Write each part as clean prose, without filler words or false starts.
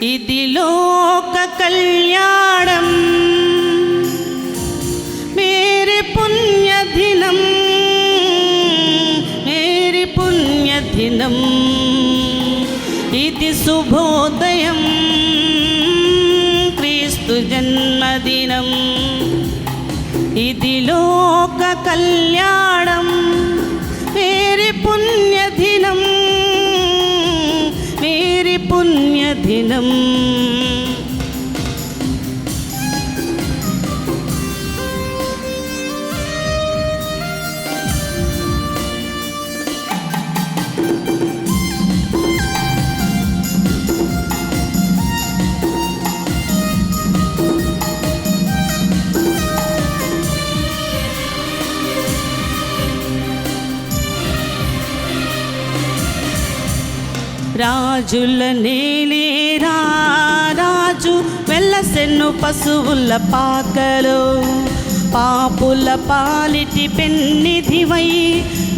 ఇది లోక కళ్యాణం మేరే పుణ్య దినం, మేరే పుణ్య దినం. ఇది శుభోదయం క్రీస్తు జన్మదినం. ఇది లోక కళ్యాణం మేరే పుణ్య దినం, మేరే పుణ్య దినం. రాజుల నేలేరా రాజు వెల్లసెన్ను పశువుల పాకలో, పాపుల పాలిటి పెన్నిధివై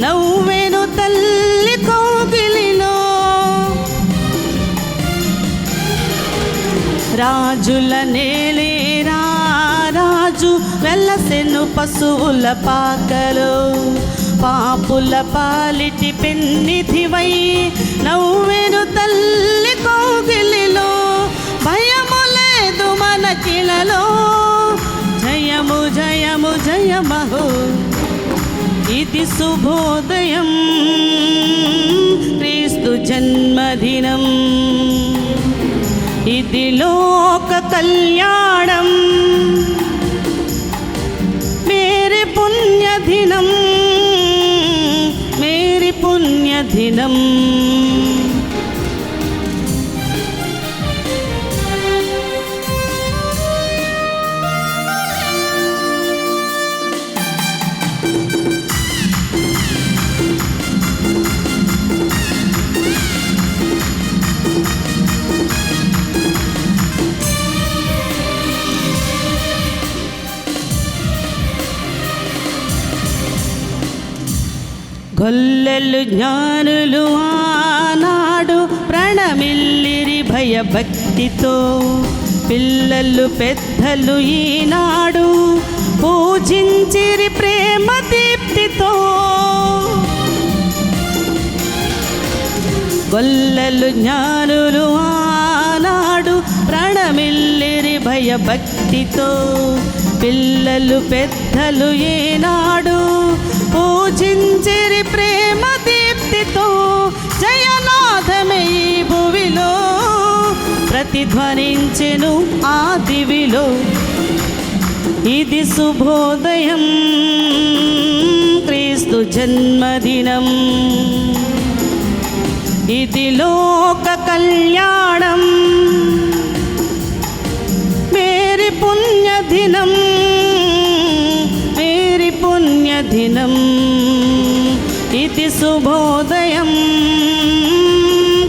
నవ్వెను తల్లి కోగిలిలో. రాజుల నేలేరా రాజు వెల్లసెన్ను పశువుల పాకలో, పాపుల పాలిటి పెన్నిధివై నవ్వెను తల్లి కోగిలిలో. భయము లేదు మనకిలలో, జయము జయము జయమహో. ఇది శుభోదయం క్రీస్తు జన్మదినం. ఇది లోక కళ్యాణం మేరే పుణ్య దినం, మేరే పుణ్య దినం. గొల్లెలు జ్ఞానులు ఆనాడు ప్రణమిల్లిరి భయభక్తితో, పిల్లలు పెద్దలు ఈనాడు పూజించిరి ప్రేమ దీప్తితో. గొల్లెలు జ్ఞానులు ఆనాడు ప్రణమిల్లిరి భయభక్తితో, పిల్లలు పెద్దలు ఈనాడు పూజించిరి ప్రేమ దీప్తితో. జయనాథమే ఈ భువిలో ప్రతిధ్వనించెను ఆ దివిలో. ఇది శుభోదయం క్రీస్తు జన్మదినం. ఇది లోక కళ్యాణం మేరే పుణ్య దినం, మేరే పుణ్య దినం. ఇది శుభోదయం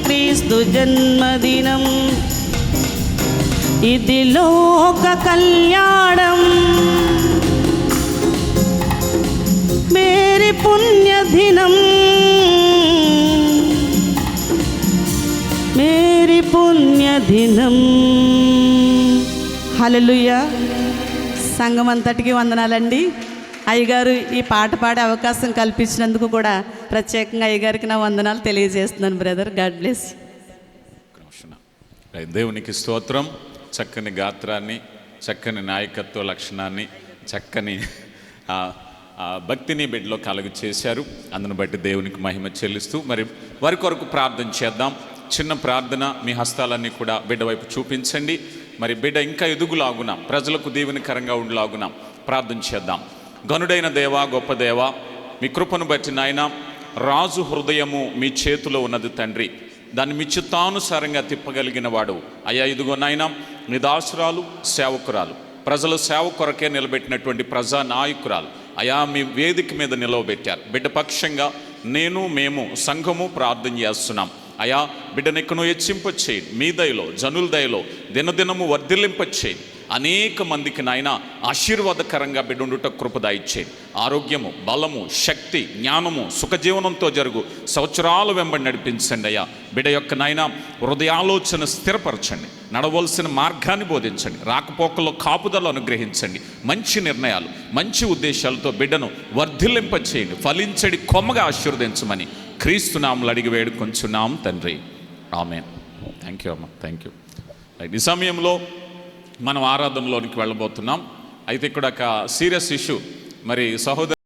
క్రీస్తు జన్మదినం. ఇది లోక కళ్యాణం మేరే పుణ్య దినం, మేరే పుణ్య దినం. హల్లెలూయా. సంఘం అంతటికి వందనాలండి. అయ్యగారు ఈ పాట పాడే అవకాశం కల్పించినందుకు కూడా ప్రత్యేకంగా అయ్యగారికి నా వందనాలు తెలియజేస్తున్నాను బ్రదర్. God bless. దేవునికి స్తోత్రం. చక్కని గాత్రాన్ని, చక్కని నాయకత్వ లక్షణాన్ని, చక్కని భక్తిని బిడ్డలో కలుగు చేశారు. అందును బట్టి దేవునికి మహిమ చెల్లిస్తూ మరి వారి కొరకు ప్రార్థన చేద్దాం. చిన్న ప్రార్థన. మీ హస్తాలన్నీ కూడా బిడ్డ వైపు చూపించండి. మరి బిడ్డ ఇంకా ఎదుగులాగున, ప్రజలకు దీవెనకరంగా ఉండలాగున ప్రార్థన చేద్దాం. గనుడైన దేవా, గొప్ప దేవా, మీ కృపను బట్టి నాయన, రాజు హృదయము మీ చేతిలో ఉన్నది తండ్రి. దాన్ని మీ చిత్తానుసారంగా తిప్పగలిగిన వాడు అయ్యా. ఇదిగో నాయన, మీ దాసురాలు, సేవకురాలు, ప్రజల సేవ కొరకే నిలబెట్టినటువంటి ప్రజా నాయకురాలు అయా, మీ వేదిక మీద నిలవబెట్టారు. బిడ్డ పక్షంగా మేము సంఘము ప్రార్థన చేస్తున్నాం. అయా, బిడ్డనెక్కను హెచ్చింపచేయండి. మీ దయలో, జనుల దయలో దినదినము వర్ధిల్లింపచేయండి. అనేక మందికి నాయన ఆశీర్వాదకరంగా బిడ్డ ఉండుట కృప దయచేయండి. ఆరోగ్యము, బలము, శక్తి, జ్ఞానము, సుఖజీవనంతో జరుగు సంవత్సరాలు వెంబడి నడిపించండి అయ్యా. బిడ్డ యొక్క నాయన హృదయాలోచన స్థిరపరచండి, నడవలసిన మార్గాన్ని బోధించండి, రాకపోకల్లో కాపుదలు అనుగ్రహించండి, మంచి నిర్ణయాలు, మంచి ఉద్దేశాలతో బిడ్డను వర్ధిల్లింపచేయండి, ఫలించడి కొమ్మగా ఆశీర్వదించమని క్రీస్తు నామములో అడిగి వేడుకొంచున్నాం తండ్రి. ఆమేన్. థ్యాంక్ యూ అమ్మ, థ్యాంక్ యూ. ఈ సమయంలో మనం ఆరాధనలోనికి వెళ్ళబోతున్నాం. అయితే ఇక్కడ ఒక సీరియస్ ఇష్యూ, మరి సహోదరు